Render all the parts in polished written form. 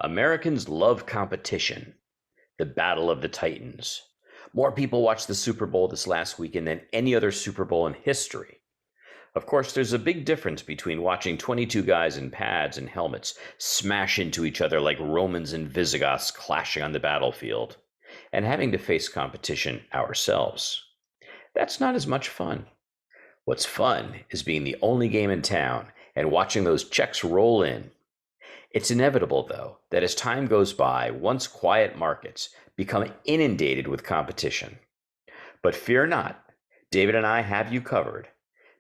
Americans love competition. The Battle of the Titans. More people watched the Super Bowl this last weekend than any other Super Bowl in history. Of course, there's a big difference between watching 22 guys in pads and helmets smash into each other like Romans and Visigoths clashing on the battlefield, and having to face competition ourselves. That's not as much fun. What's fun is being the only game in town and watching those checks roll in. It's inevitable, though, that as time goes by, once quiet markets become inundated with competition. But fear not, David and I have you covered.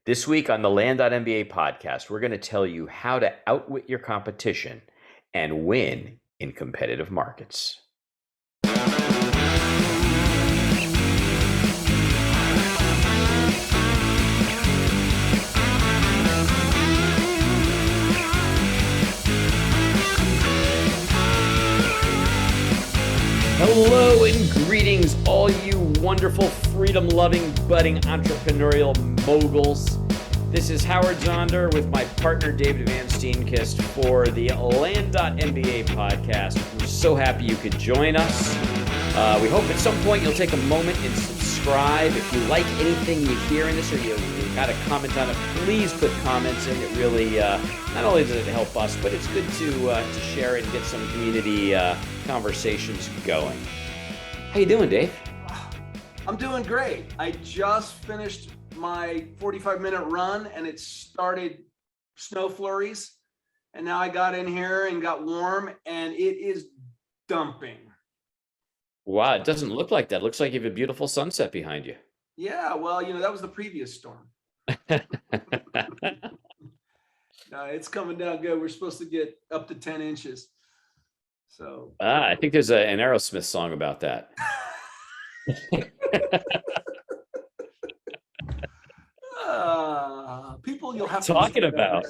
This week on the Land.MBA podcast, we're going to tell you how to outwit your competition and win in competitive markets. Hello and greetings, all you wonderful, freedom-loving, budding entrepreneurial moguls. This is Howard Zonder with my partner David Van Steenkist for the Land.MBA podcast. We're so happy you could join us. We hope at some point you'll take a moment and subscribe. If you like anything you hear in this or you got a comment on it, please put comments in. It really, not only does it help us, but it's good to share it and get some community conversations going. How you doing, Dave? I'm doing great. I just finished my 45-minute run and it started snow flurries. And now I got in here and got warm and it is dumping. Wow, it doesn't look like that. It looks like you have a beautiful sunset behind you. Yeah, well, that was the previous storm. No, it's coming down good. We're supposed to get up to 10 inches. So I think there's an Aerosmith song about that. People, you'll have Talking about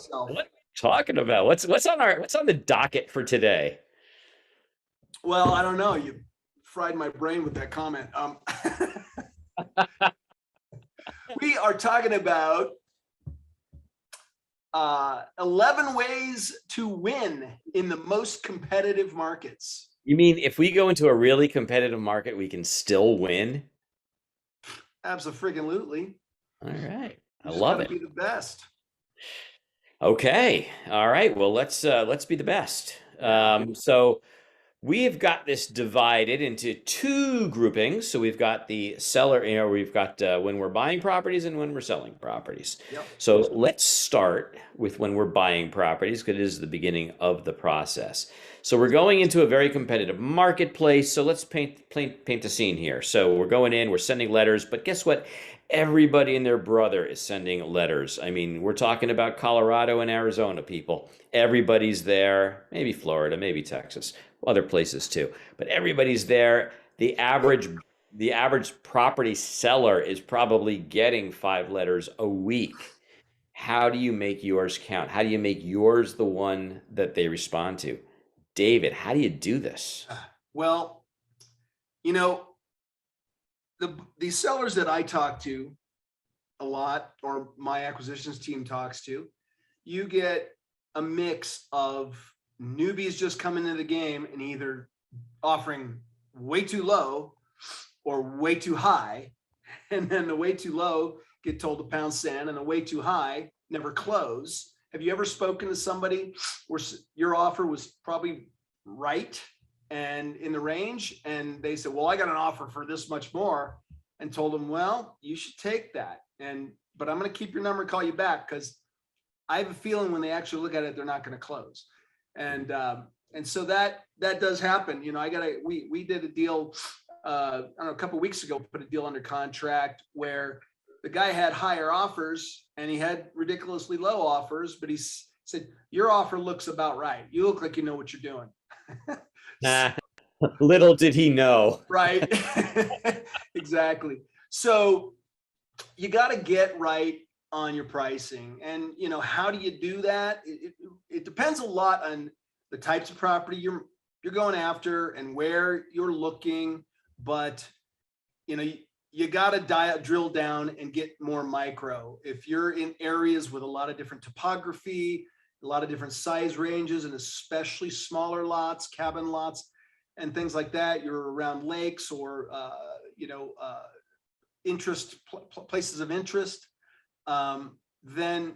what's on the docket for today? Well, I don't know. You fried my brain with that comment. We are talking about 11 ways to win in the most competitive markets. You mean if we go into a really competitive market, we can still win? Absolutely. All right. I love it. Be the best. Okay. All right. Well, let's be the best. So we have got this divided into two groupings. So we've got the seller, we've got when we're buying properties and when we're selling properties. Yep. So let's start with when we're buying properties because it is the beginning of the process. So we're going into a very competitive marketplace. So let's paint the scene here. So we're going in, we're sending letters, but guess what? Everybody and their brother is sending letters. I mean, we're talking about Colorado and Arizona, people. Everybody's there, maybe Florida, maybe Texas, other places too. But everybody's there. The average property seller is probably getting 5 letters a week. How do you make yours count? How do you make yours the one that they respond to? David, how do you do this? Well, the sellers that I talk to a lot, or my acquisitions team talks to, you get a mix of newbies just coming into the game and either offering way too low or way too high. And then the way too low get told to pound sand and the way too high never close. Have you ever spoken to somebody where your offer was probably right and in the range, and they said, well, I got an offer for this much more, and told them, well, you should take that. But I'm going to keep your number and call you back because I have a feeling when they actually look at it, they're not going to close. And so that does happen. We did a deal, I don't know, a couple of weeks ago, put a deal under contract where the guy had higher offers and he had ridiculously low offers, but he said, your offer looks about right. You look like you know what you're doing. Little did he know. Right. Exactly. So you got to get right on your pricing. And, how do you do that? It depends a lot on the types of property you're going after and where you're looking. But, you got to drill down and get more micro. If you're in areas with a lot of different topography, a lot of different size ranges, and especially smaller lots, cabin lots, and things like that. You're around lakes or places of interest. Then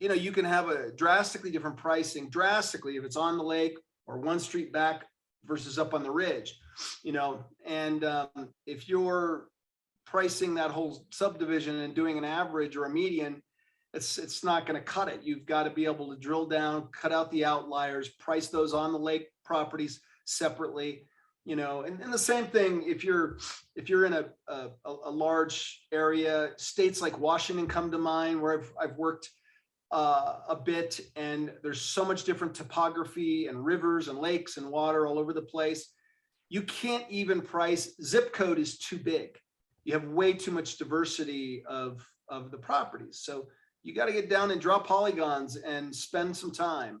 you can have a drastically different pricing, drastically, if it's on the lake or one street back versus up on the ridge. And if you're pricing that whole subdivision and doing an average or a median, it's not going to cut it. You've got to be able to drill down, cut out the outliers, price those on the lake properties separately. And the same thing if you're in a large area. States like Washington come to mind, where I've worked a bit, and there's so much different topography and rivers and lakes and water all over the place. You can't even price. Zip code is too big. You have way too much diversity of the properties. So you got to get down and draw polygons and spend some time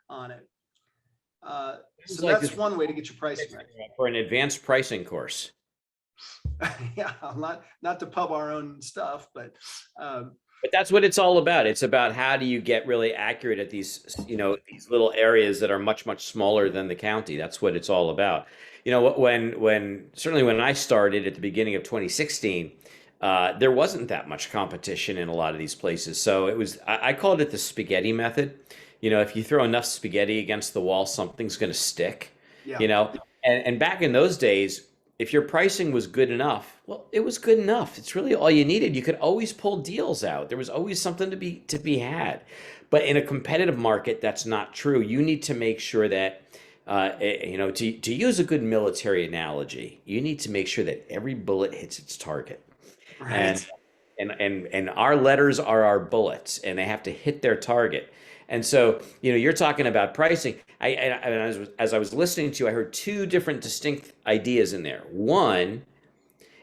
on it. So that's one way to get your pricing right. For an advanced pricing course. Yeah, not to pub our own stuff, but that's what it's all about. It's about how do you get really accurate at these, these little areas that are much, much smaller than the county. That's what it's all about. Certainly when I started at the beginning of 2016, there wasn't that much competition in a lot of these places. So it was, I called it the spaghetti method. If you throw enough spaghetti against the wall, something's going to stick. Yeah. And back in those days, if your pricing was good enough, well, it was good enough. It's really all you needed. You could always pull deals out. There was always something to be had. But in a competitive market, that's not true. You need to make sure that, to use a good military analogy, you need to make sure that every bullet hits its target. Right. And our letters are our bullets, and they have to hit their target. And so, you're talking about pricing. As I was listening to you, I heard two different distinct ideas in there. One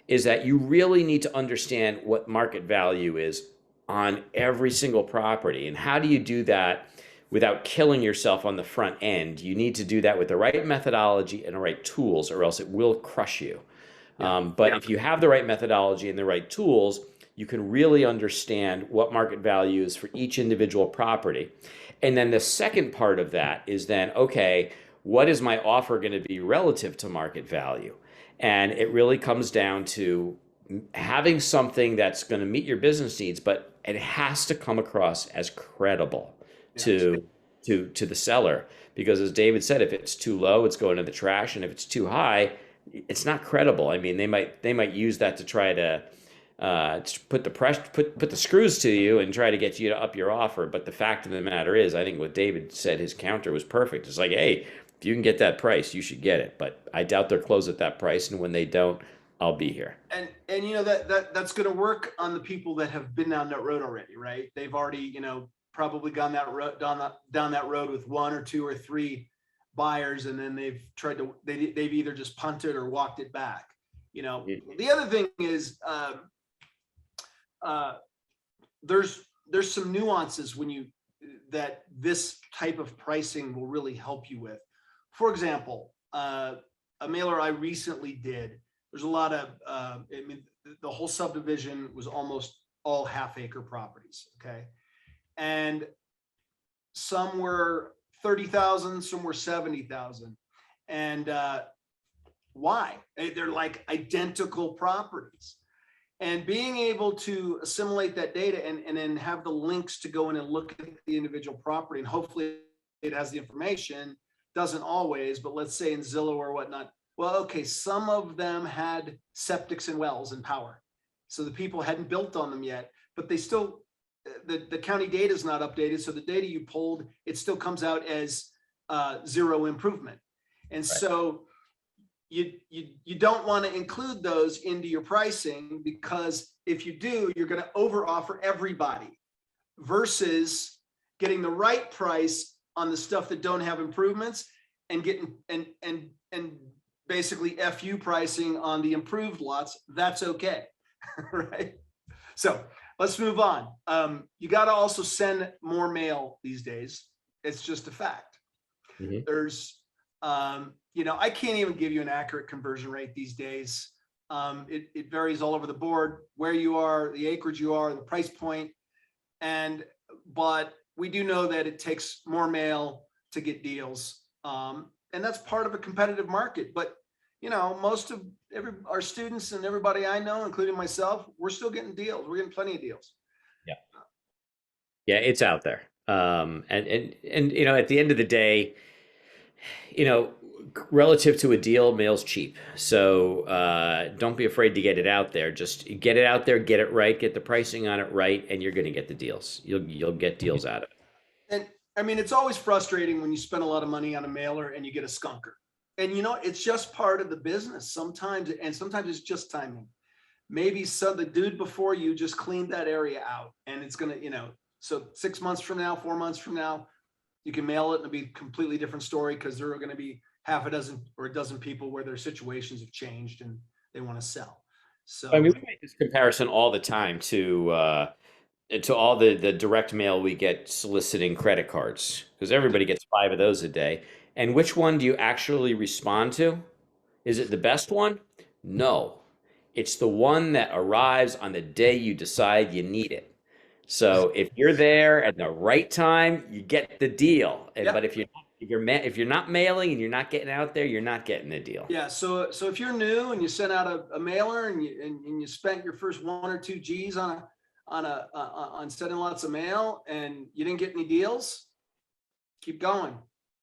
is that you really need to understand what market value is on every single property. And how do you do that without killing yourself on the front end? You need to do that with the right methodology and the right tools, or else it will crush you. If you have the right methodology and the right tools, you can really understand what market value is for each individual property. And then the second part of that is then, okay, what is my offer going to be relative to market value? And it really comes down to having something that's going to meet your business needs, but it has to come across as credible to the seller. Because as David said, if it's too low, it's going to the trash. And if it's too high, it's not credible. I mean, they might use that to try to put the screws to you and try to get you to up your offer. But the fact of the matter is, I think what David said, his counter was perfect. It's like, hey, if you can get that price, you should get it. But I doubt they'll close at that price. And when they don't, I'll be here. And that's going to work on the people that have been down that road already, right? They've already, probably gone that road, down that road with one or two or three buyers, and then they've either just punted or walked it back. The other thing is, there's some nuances that this type of pricing will really help you with. For example, a mailer I recently did, there's a lot of, the whole subdivision was almost all half-acre properties, okay? And some were 30,000, some were 70,000. And why? They're like identical properties. And being able to assimilate that data and then have the links to go in and look at the individual property, and hopefully it has the information, doesn't always, but let's say in Zillow or whatnot, well, okay, some of them had septics and wells and power. So the people hadn't built on them yet, but they still, the county data is not updated. So the data you pulled, it still comes out as zero improvement. And so you don't want to include those into your pricing, because if you do, you're going to over offer everybody versus getting the right price on the stuff that don't have improvements and getting and basically FU pricing on the improved lots. That's okay. Right. So let's move on. You got to also send more mail these days. It's just a fact. Mm-hmm. There's, I can't even give you an accurate conversion rate these days. It varies all over the board, where you are, the acreage you are, the price point. But we do know that it takes more mail to get deals. And that's part of a competitive market. But, most of our students and everybody I know, including myself, we're still getting deals. We're getting plenty of deals. Yeah. Yeah, it's out there. And at the end of the day, you know, relative to a deal, mail's cheap. So don't be afraid to get it out there. Just get it out there, get it right, get the pricing on it right, and you're going to get the deals. You'll get deals out of it. And I mean, it's always frustrating when you spend a lot of money on a mailer and you get a skunker. And it's just part of the business sometimes, and sometimes it's just timing. Maybe the dude before you just cleaned that area out, and it's gonna, so 6 months from now, 4 months from now, you can mail it and it'll be a completely different story, because there are going to be half a dozen or a dozen people where their situations have changed and they want to sell. So I mean, we make this comparison all the time to all the direct mail we get soliciting credit cards, because everybody gets 5 of those a day. And which one do you actually respond to? Is it the best one? No. It's the one that arrives on the day you decide you need it. So if you're there at the right time, you get the deal. Yep. But if you're not mailing and you're not getting out there, you're not getting the deal. Yeah. So if you're new and you sent out a mailer and you spent your first 1 or 2 G's on sending lots of mail and you didn't get any deals, keep going.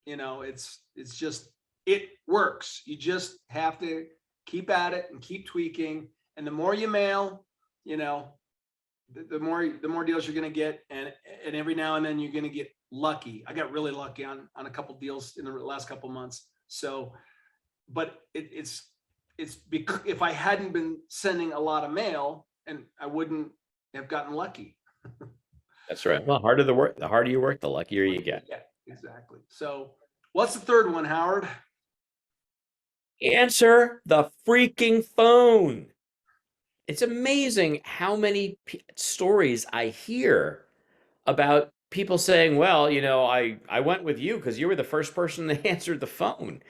It's just, it works. You just have to keep at it and keep tweaking. And the more you mail, the more deals you're going to get. And every now and then you're going to get lucky. I got really lucky on a couple deals in the last couple months. So, but it's because if I hadn't been sending a lot of mail, and I wouldn't have gotten lucky. That's right. Well, the harder you work, the luckier you get. Yeah, exactly. So what's the third one, Howard? Answer the freaking phone. It's amazing how many stories I hear about people saying, well, I went with you because you were the first person that answered the phone.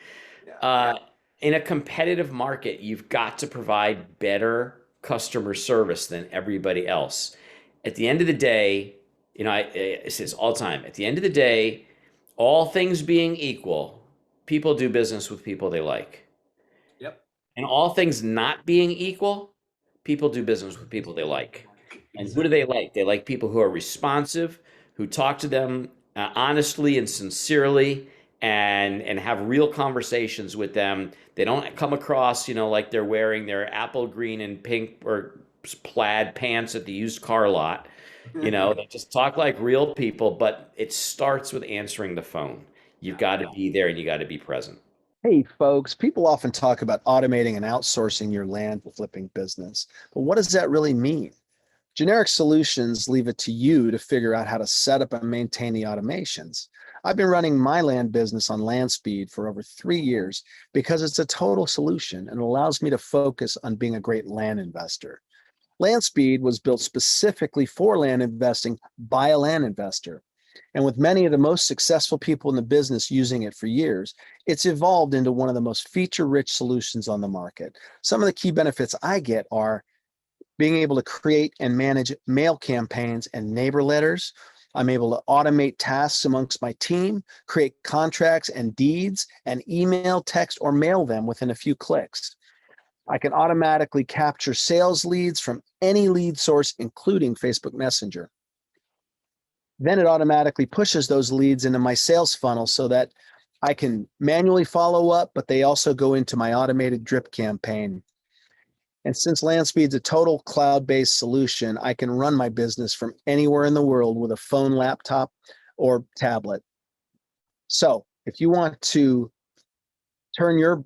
Yeah. In a competitive market, you've got to provide better customer service than everybody else. At the end of the day, I say this all the time. At the end of the day, all things being equal, people do business with people they like. Yep. And all things not being equal, people do business with people they like. And who do they like? They like people who are responsive, who talk to them honestly and sincerely, and have real conversations with them. They don't come across, like they're wearing their apple green and pink or plaid pants at the used car lot. They just talk like real people, but it starts with answering the phone. You've got to be there and you got to be present. Hey, folks, people often talk about automating and outsourcing your land flipping business, but what does that really mean? Generic solutions leave it to you to figure out how to set up and maintain the automations. I've been running my land business on LandSpeed for over 3 years because it's a total solution and allows me to focus on being a great land investor. LandSpeed was built specifically for land investing by a land investor. And with many of the most successful people in the business using it for years, it's evolved into one of the most feature-rich solutions on the market. Some of the key benefits I get are being able to create and manage mail campaigns and neighbor letters. I'm able to automate tasks amongst my team, create contracts and deeds, and email, text, or mail them within a few clicks. I can automatically capture sales leads from any lead source, including Facebook Messenger. Then it automatically pushes those leads into my sales funnel so that I can manually follow up, but they also go into my automated drip campaign. And since LandSpeed's a total cloud-based solution, I can run my business from anywhere in the world with a phone, laptop, or tablet. So if you want to turn your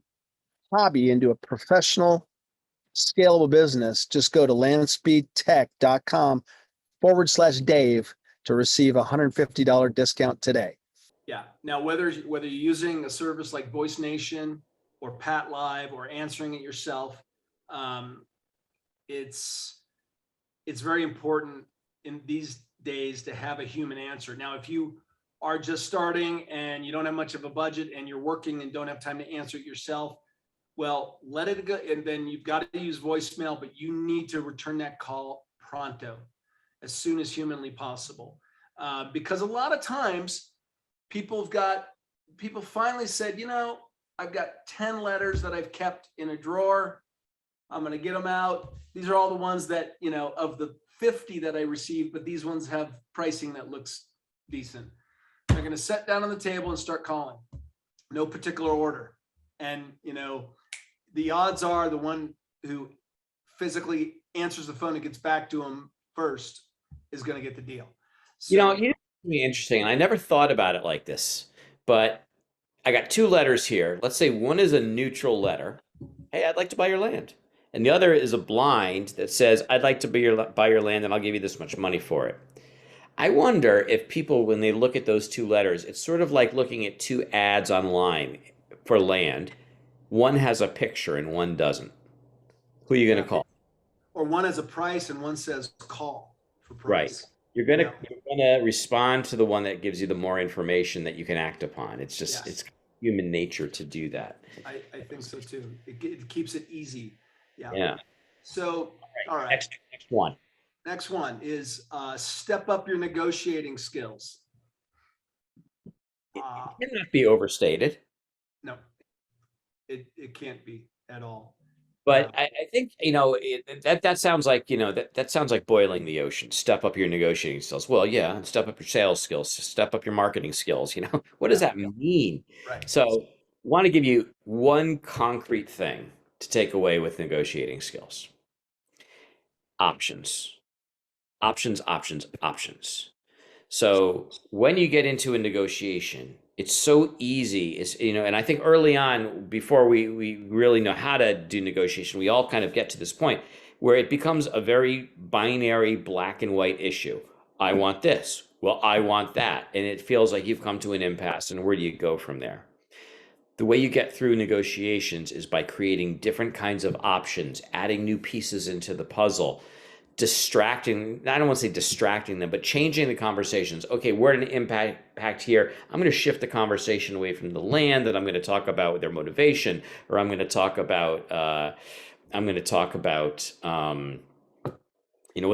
hobby into a professional, scalable business, just go to landspeedtech.com/Dave to receive a $150 discount today. Yeah. Now, whether you're using a service like Voice Nation or Pat Live or answering it yourself, it's very important in these days to have a human answer. Now, if you are just starting and you don't have much of a budget and you're working and don't have time to answer it yourself, well, let it go. And then you've got to use voicemail, but you need to return that call pronto, as soon as humanly possible. because a lot of times people finally said, I've got 10 letters that I've kept in a drawer. I'm going to get them out. These are all the ones that, of the 50 that I received, but these ones have pricing that looks decent. They're going to sit down on the table and start calling. No particular order. And, the odds are the one who physically answers the phone and gets back to them first is going to get the deal. So, It's interesting, and I never thought about it like this, but I got two letters here. Let's say one is a neutral letter. Hey, I'd like to buy your land. And the other is a blind that says, I'd like to buy your land and I'll give you this much money for it. I wonder if people, when they look at those two letters, it's sort of like looking at two ads online for land. One has a picture and one doesn't. Who are you going to call? Or one has a price and one says call for price. Right. You're gonna respond to the one that gives you the more information that you can act upon. It's just It's human nature to do that. I think so too. It keeps it easy. Yeah. Yeah. So all right. Next one. Next one is step up your negotiating skills. It cannot be overstated. No, it can't be at all. But I think, that sounds like, that sounds like boiling the ocean. Step up your negotiating skills. Well, yeah, step up your sales skills, step up your marketing skills. What does that mean? Right. So want to give you one concrete thing to take away with negotiating skills. Options. Options, options, options. So when you get into a negotiation, it's so easy, and I think early on, before we really know how to do negotiation, we all kind of get to this point where it becomes a very binary black and white issue. I want this. Well, I want that. And it feels like you've come to an impasse. And where do you go from there? The way you get through negotiations is by creating different kinds of options, adding new pieces into the puzzle, distracting, I don't want to say distracting them, but changing the conversations. Okay, we're at an impact here. I'm going to shift the conversation away from the land, that I'm going to talk about their motivation, or I'm going to talk about, what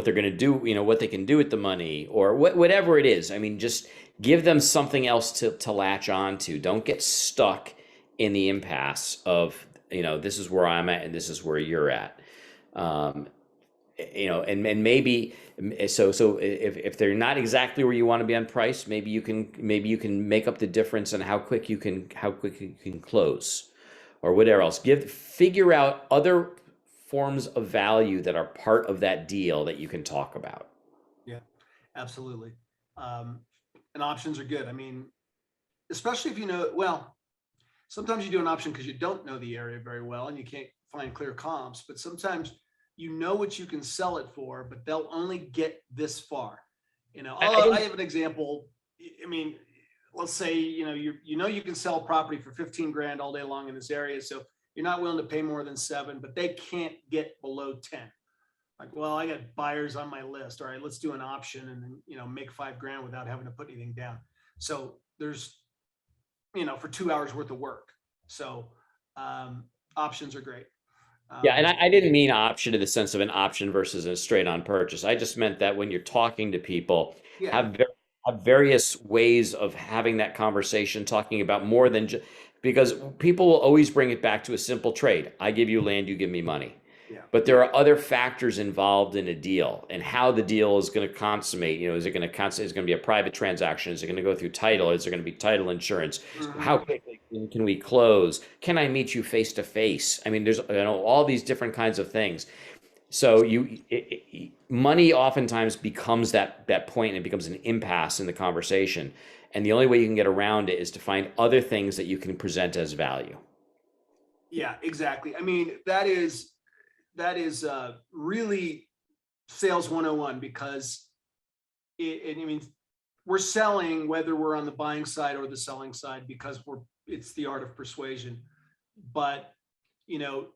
they're going to do, what they can do with the money, or whatever it is. I mean, just give them something else to latch on to. Don't get stuck in the impasse of, this is where I'm at and this is where you're at. And maybe so if they're not exactly where you want to be on price, maybe you can make up the difference on how quick you can close, or whatever else. Figure out other forms of value that are part of that deal that you can talk about. Yeah, absolutely. And options are good. I mean, especially if sometimes you do an option because you don't know the area very well and you can't find clear comps, but sometimes you know what you can sell it for, but they'll only get this far. I have an example. I mean, let's say, you can sell property for 15 grand all day long in this area. So you're not willing to pay more than 7, but they can't get below 10. Like, well, I got buyers on my list. All right, let's do an option and then, make 5 grand without having to put anything down. So there's, for 2 hours worth of work. So options are great. Yeah, and I didn't mean option in the sense of an option versus a straight on purchase. I just meant that when you're talking to people, have various ways of having that conversation, talking about more than just, because people will always bring it back to a simple trade. I give you land, you give me money. Yeah. But there are other factors involved in a deal and how the deal is going to consummate. Is it going to be a private transaction? Is it going to go through title? Is there going to be title insurance? Mm-hmm. How quickly can we close? Can I meet you face to face? I mean, there's all these different kinds of things. So money oftentimes becomes that point, and it becomes an impasse in the conversation. And the only way you can get around it is to find other things that you can present as value. Yeah, exactly. I mean, that is really sales 101, because we're selling, whether we're on the buying side or the selling side, because it's the art of persuasion. But you're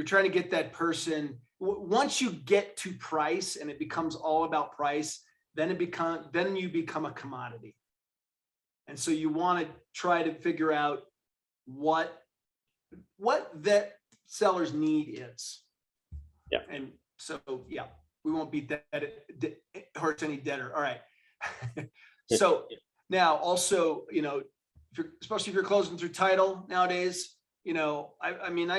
trying to get that person. Once you get to price and it becomes all about price, then you become a commodity. And so you want to try to figure out what that seller's need is. Yeah. And so, we won't beat that. It hurts any deader. All right. So now also, especially if you're closing through title nowadays, I mean,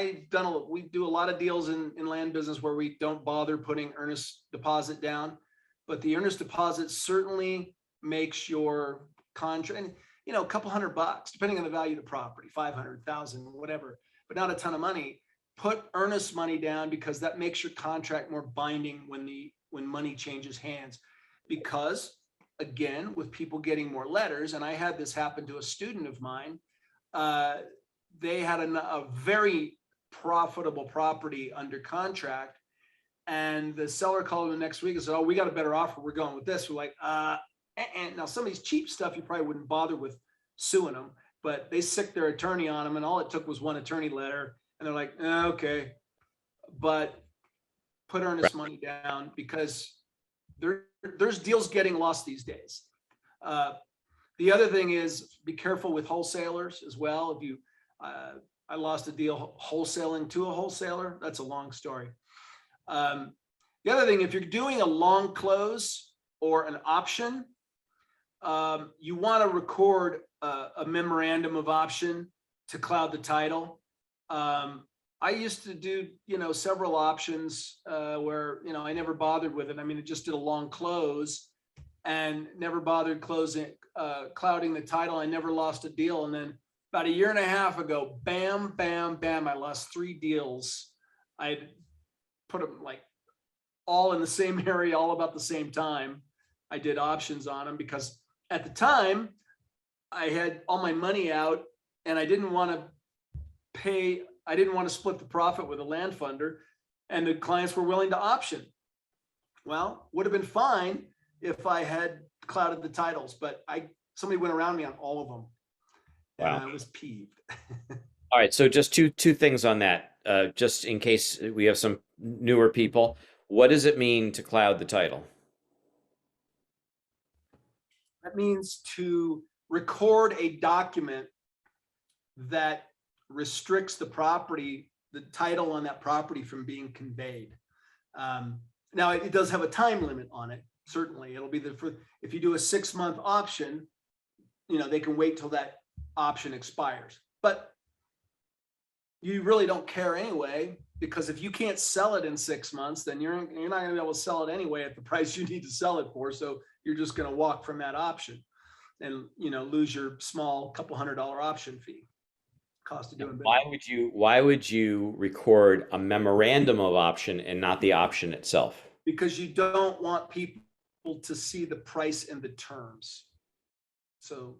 we do a lot of deals in land business where we don't bother putting earnest deposit down, but the earnest deposit certainly makes your contract, and, a couple $100, depending on the value of the property, 500,000, whatever, but not a ton of money. Put earnest money down, because that makes your contract more binding when money changes hands. Because again, with people getting more letters, and I had this happen to a student of mine, they had a very profitable property under contract, and the seller called them the next week and said, "Oh, we got a better offer. We're going with this." We're like, and now some of these cheap stuff, you probably wouldn't bother with suing them, but they sicked their attorney on them, and all it took was one attorney letter, and they're like, okay, but put earnest money down, because there's deals getting lost these days. The other thing is, be careful with wholesalers as well. If I lost a deal wholesaling to a wholesaler. That's a long story. The other thing, if you're doing a long close or an option, you want to record a memorandum of option to cloud the title. I used to do, several options where, I never bothered with it. I mean, it just did a long close and never bothered clouding the title. I never lost a deal. And then about a year and a half ago, bam, bam, bam, I lost 3 deals. I'd put them like all in the same area, all about the same time. I did options on them because at the time I had all my money out and I didn't want to split the profit with a land funder, and the clients were willing to option. Well, would have been fine if I had clouded the titles, but somebody went around me on all of them. And Wow. I was peeved. All right. So just two things on that, just in case we have some newer people. What does it mean to cloud the title? That means to record a document that restricts the title on that property from being conveyed. Now it does have a time limit on it. Certainly it'll be if you do a 6-month option, they can wait till that option expires, but you really don't care anyway, because if you can't sell it in 6 months, then you're not going to be able to sell it anyway at the price you need to sell it for. So you're just going to walk from that option and, lose your small couple $100 option fee. Cost of doing business. Why would you record a memorandum of option and not the option itself? Because you don't want people to see the price and the terms. So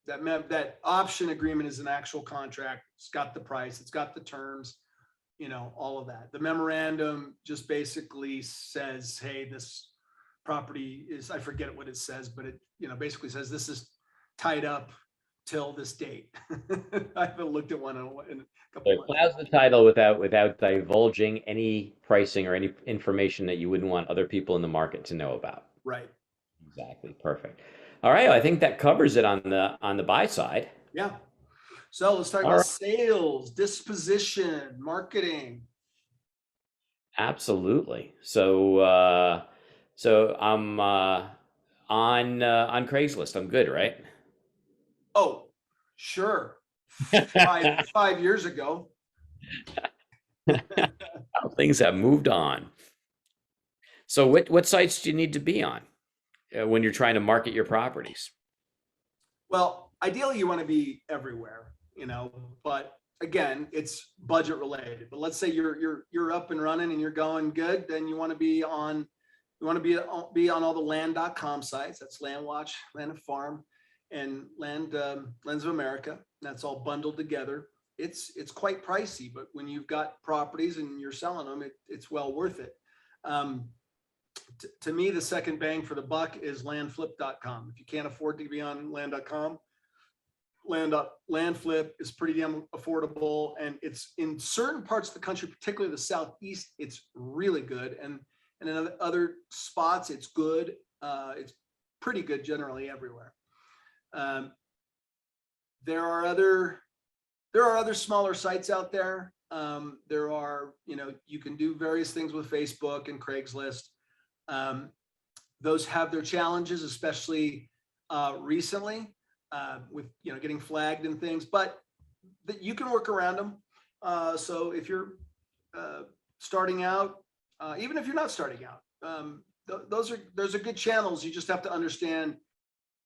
that option agreement is an actual contract. It's got the price, it's got the terms, all of that. The memorandum just basically says, hey, this property is, I forget what it says, but it, basically says this is tied up till this date. I haven't looked at one in a couple So it clouds the title without divulging any pricing or any information that you wouldn't want other people in the market to know about. Right. Exactly. Perfect. All right. I think that covers it on the buy side. Yeah. So let's talk about sales, disposition, marketing. Absolutely. So I'm on Craigslist. I'm good, right? Oh, sure. 5 years ago. Things have moved on. So what sites do you need to be on when you're trying to market your properties? Well, ideally you want to be everywhere, but again, it's budget related. But let's say you're up and running and you're going good, then you want to be on all the Land.com sites. That's Land Watch, Land and Farm, and Lands of America. That's all bundled together. It's quite pricey, but when you've got properties and you're selling them, it's well worth it. To me, the second bang for the buck is landflip.com. If you can't afford to be on land.com, landflip is pretty damn affordable, and it's in certain parts of the country, particularly the Southeast, it's really good, and in other spots it's good. It's pretty good generally everywhere. There are other smaller sites out there. There are, you can do various things with Facebook and Craigslist. those have their challenges, especially recently with getting flagged and things, but you can work around them. So if you're starting out, even if you're not starting out, those are good channels. You just have to understand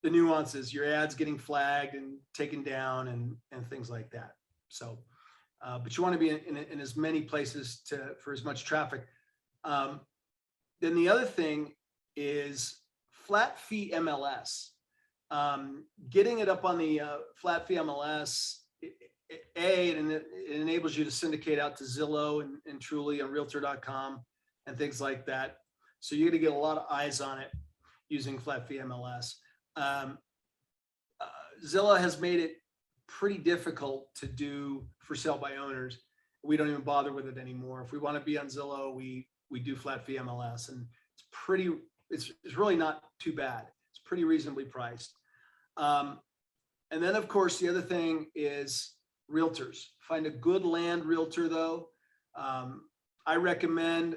the nuances, your ads getting flagged and taken down and things like that. So, but you want to be in as many places for as much traffic. Then the other thing is flat fee MLS. Getting it up on the flat fee MLS, it enables you to syndicate out to Zillow and Truly and Realtor.com and things like that. So you're going to get a lot of eyes on it using flat fee MLS. Zillow has made it pretty difficult to do for sale by owners. We don't even bother with it anymore. If we want to be on Zillow, we do flat fee MLS, and it's really not too bad. It's pretty reasonably priced. And then of course, the other thing is realtors. Find a good land realtor though. I recommend,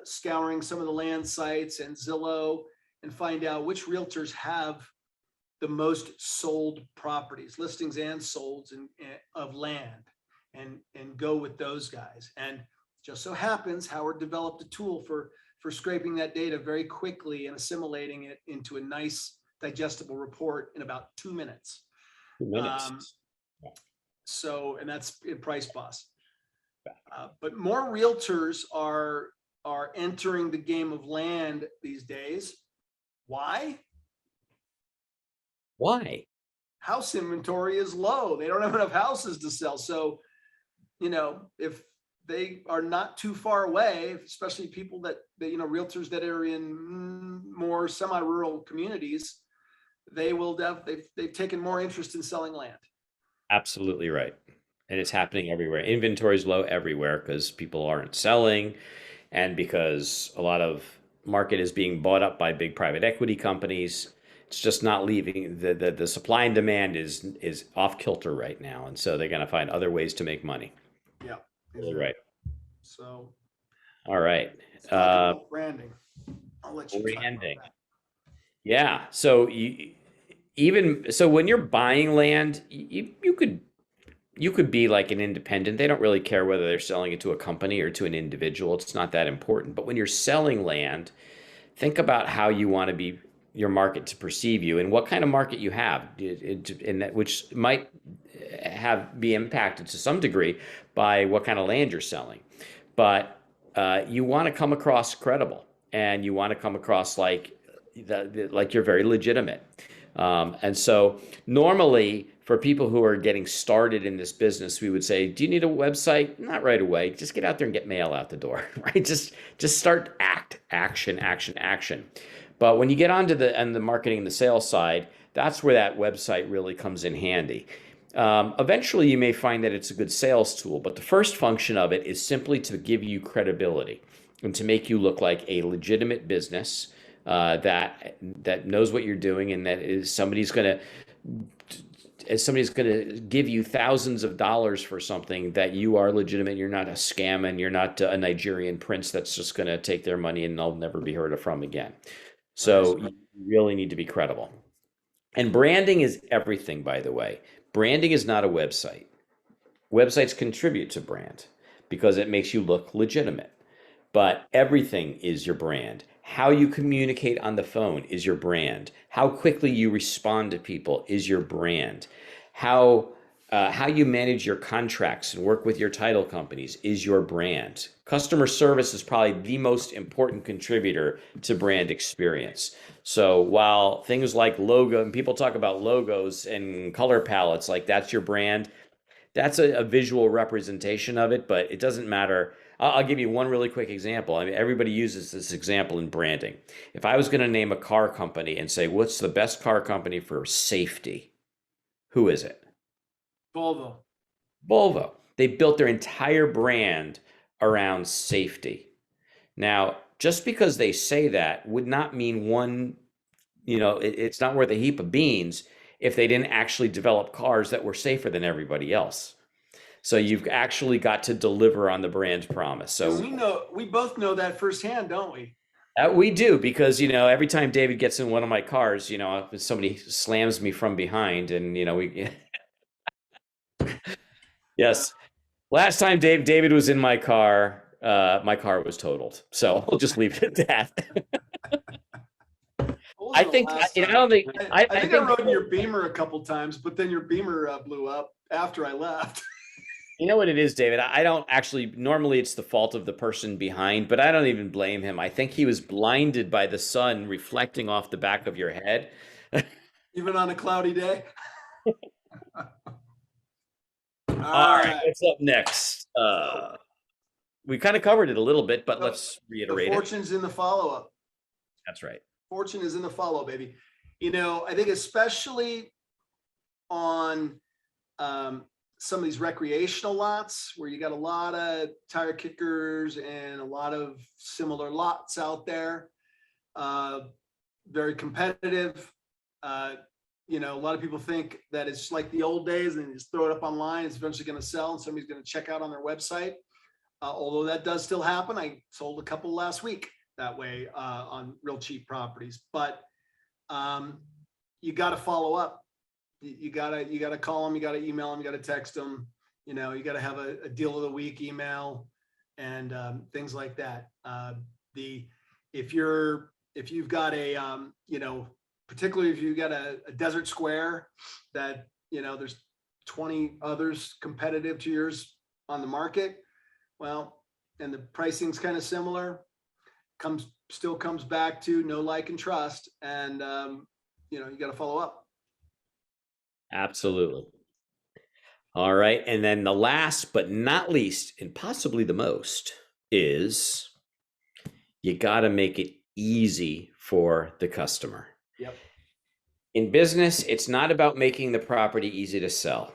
scouring some of the land sites and Zillow and find out which realtors have the most sold properties, listings and solds of land, and go with those guys. And just so happens, Howard developed a tool for scraping that data very quickly and assimilating it into a nice digestible report in about 2 minutes. 2 minutes. And that's in Price Boss. But more realtors are entering the game of land these days. Why? House inventory is low. They don't have enough houses to sell. So, if they are not too far away, especially people that realtors that are in more semi-rural communities, they've taken more interest in selling land. Absolutely right. And it's happening everywhere. Inventory is low everywhere because people aren't selling, and because a lot of market is being bought up by big private equity companies. It's just not leaving. The supply and demand is off kilter right now, and so they're going to find other ways to make money. Yeah, Really right. So, all right. let's talk about branding. I'll let you talk about Branding. that. Yeah. So when you're buying land, you could be like an independent. They don't really care whether they're selling it to a company or to an individual. It's not that important. But when you're selling land, think about how you want to be your market to perceive you and what kind of market you have, which might be impacted to some degree by what kind of land you're selling. But you want to come across credible, and you want to come across like you're very legitimate. And so normally for people who are getting started in this business, we would say, do you need a website? Not right away. Just get out there and get mail out the door, right? Just start action. But when you get onto the marketing and the sales side, that's where that website really comes in handy. Eventually, you may find that it's a good sales tool, but the first function of it is simply to give you credibility and to make you look like a legitimate business that knows what you're doing, and that is somebody's going to give you thousands of dollars for something, that you are legitimate. You're not a scam, and you're not a Nigerian prince that's just going to take their money and they'll never be heard of from again. So you really need to be credible. And branding is everything, by the way. Branding is not a website. Websites contribute to brand because it makes you look legitimate. But everything is your brand. How you communicate on the phone is your brand. How quickly you respond to people is your brand. How you manage your contracts and work with your title companies is your brand. Customer service is probably the most important contributor to brand experience. So while things like logo, and people talk about logos and color palettes, like that's your brand, that's a visual representation of it, but it doesn't matter. I'll give you one really quick example. I mean, everybody uses this example in branding. If I was going to name a car company and say, what's the best car company for safety? Who is it? Volvo. They built their entire brand around safety. Now, just because they say that would not mean it's not worth a heap of beans if they didn't actually develop cars that were safer than everybody else. So you've actually got to deliver on the brand promise. So we both know that firsthand, don't we? We do because, every time David gets in one of my cars, if somebody slams me from behind and, we, Uh, yes. Last time David was in my car was totaled. So we'll just leave it at that. what was I the think, last I time? don't think, I I think I think, rode in your Beamer a couple times, but then your Beamer blew up after I left. you know what it is, David? I don't actually, normally it's the fault of the person behind, but I don't even blame him. I think he was blinded by the sun reflecting off the back of your head. Even on a cloudy day. All All right, right. what's up next? So We kind of covered it a little bit, but the, let's the reiterate it. fortune's in the follow-up. That's right. Fortune is in the follow, baby. I think especially on some of these recreational lots where you got a lot of tire kickers and a lot of similar lots out there, very competitive. A lot of people think that it's like the old days and you just throw it up online. It's eventually going to sell and somebody's going to check out on their website. Although that does still happen. I sold a couple last week that way on real cheap properties, but you got to follow up. You gotta call them, you gotta email them, you gotta text them, you gotta have a deal of the week email and things like that. If you've got particularly if you've got a desert square that, there's 20 others competitive to yours on the market, well, and the pricing's kind of similar, still comes back to know, like, and trust. And, you got to follow up. Absolutely. All right. And then the last but not least, and possibly the most, is you got to make it easy for the customer. Yep. In business, it's not about making the property easy to sell.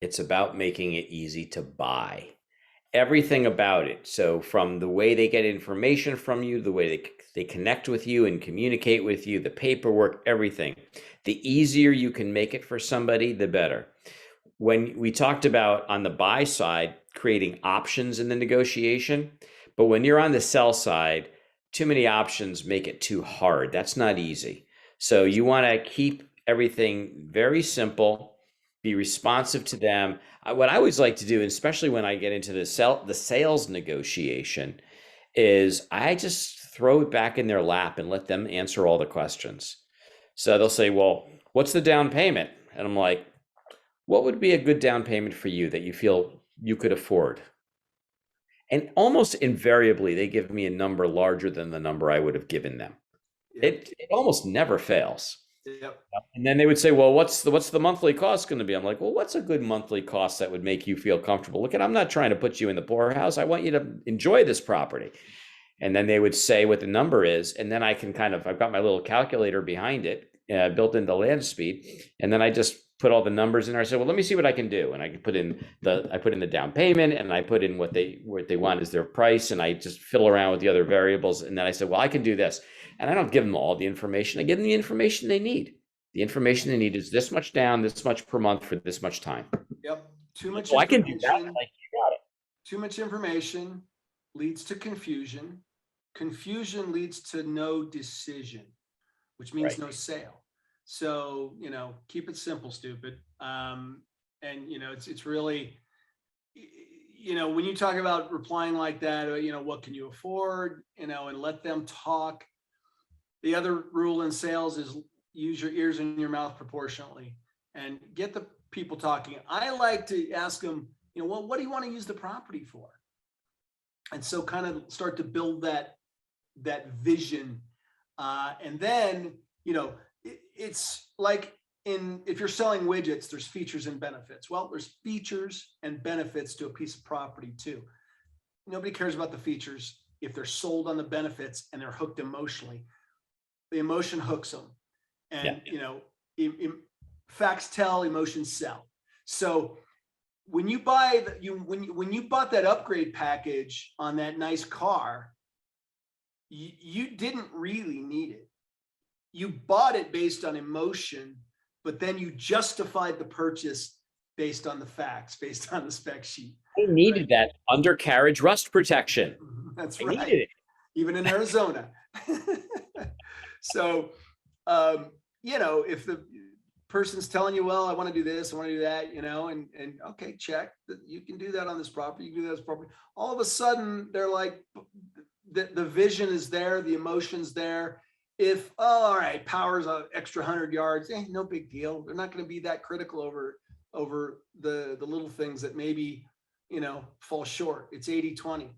It's about making it easy to buy. Everything about it. So from the way they get information from you, the way they connect with you and communicate with you, the paperwork, everything. The easier you can make it for somebody, the better. When we talked about on the buy side, creating options in the negotiation, but when you're on the sell side, too many options make it too hard. That's not easy. So you want to keep everything very simple, be responsive to them. What I always like to do, especially when I get into the sales negotiation, is I just throw it back in their lap and let them answer all the questions. So they'll say, well, what's the down payment? And I'm like, what would be a good down payment for you that you feel you could afford? And almost invariably, they give me a number larger than the number I would have given them. Yep. It almost never fails. Yep. And then they would say, well, what's the monthly cost going to be? I'm like, well, what's a good monthly cost that would make you feel comfortable? Look, I'm not trying to put you in the poorhouse. I want you to enjoy this property. And then they would say what the number is. And then I can I've got my little calculator behind it, built into Land Speed. And then I just put all the numbers in there. I said, well, let me see what I can do. And I can put in the down payment, and I put in what they want as their price. And I just fiddle around with the other variables. And then I said, well, I can do this. And I don't give them all the information. I give them the information they need. The information they need is this much down, this much per month for this much time. Yep. Too much So I information. can do that. Like, you got it. Too much information leads to confusion. Confusion leads to no decision, which means Right. no sale. So, keep it simple, stupid. And, it's really, when you talk about replying like that, what can you afford, and let them talk. The other rule in sales is use your ears and your mouth proportionately and get the people talking. I like to ask them, well, what do you want to use the property for? And so kind of start to build that vision. And then, it's like if you're selling widgets, there's features and benefits. Well, there's features and benefits to a piece of property too. Nobody cares about the features if they're sold on the benefits and they're hooked emotionally. The emotion hooks them. And, facts tell, emotions sell. So when you buy when you bought that upgrade package on that nice car, you didn't really need it. You bought it based on emotion, but then you justified the purchase based on the facts, based on the spec sheet. I needed that undercarriage rust protection. That's I right. needed it. Even in Arizona. So, if the person's telling you, well, I want to do this, I want to do that, and okay, check that you can do that on this property, you can do that on this property. All of a sudden, they're like, the vision is there, the emotion's there. If, all right, power's an extra 100 yards, no big deal. They're not going to be that critical over the little things that maybe, fall short. It's 80-20.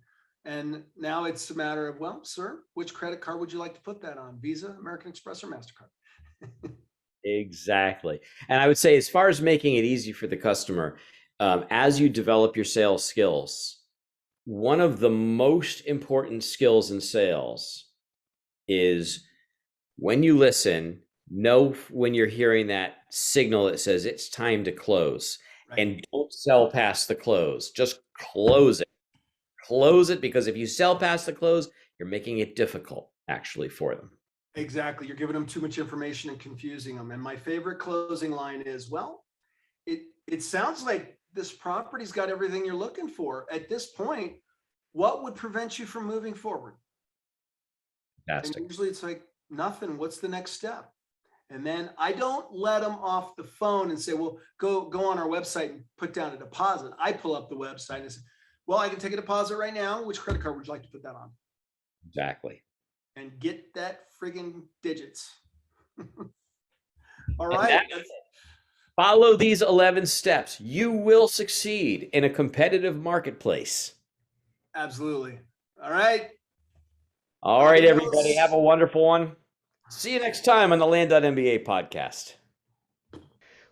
And now it's a matter of, well, sir, which credit card would you like to put that on? Visa, American Express, or MasterCard? Exactly. And I would say, as far as making it easy for the customer, as you develop your sales skills, one of the most important skills in sales is when you listen, know when you're hearing that signal that says it's time to close. Right. And don't sell past the close. Just close it. Close it, because if you sell past the close, you're making it difficult actually for them. Exactly. You're giving them too much information and confusing them. And my favorite closing line is, well, it sounds like this property's got everything you're looking for. At this point, what would prevent you from moving forward? Fantastic. And usually it's like, nothing. What's the next step? And then I don't let them off the phone and say, well, go on our website and put down a deposit. I pull up the website and say, well, I can take a deposit right now. Which credit card would you like to put that on? Exactly. And get that friggin' digits. All right. Follow these 11 steps. You will succeed in a competitive marketplace. Absolutely. All right. All right, everybody. Have a wonderful one. See you next time on the Land.MBA podcast.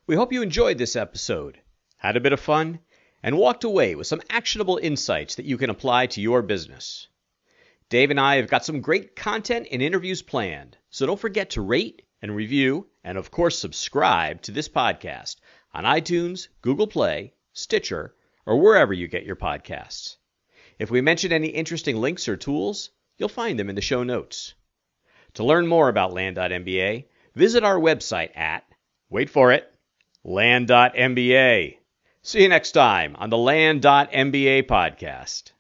We hope you enjoyed this episode, had a bit of fun, and walked away with some actionable insights that you can apply to your business. Dave and I have got some great content and interviews planned, so don't forget to rate and review, and of course subscribe to this podcast on iTunes, Google Play, Stitcher, or wherever you get your podcasts. If we mention any interesting links or tools, you'll find them in the show notes. To learn more about Land.MBA, visit our website at, wait for it, Land.MBA. See you next time on the Land.MBA podcast.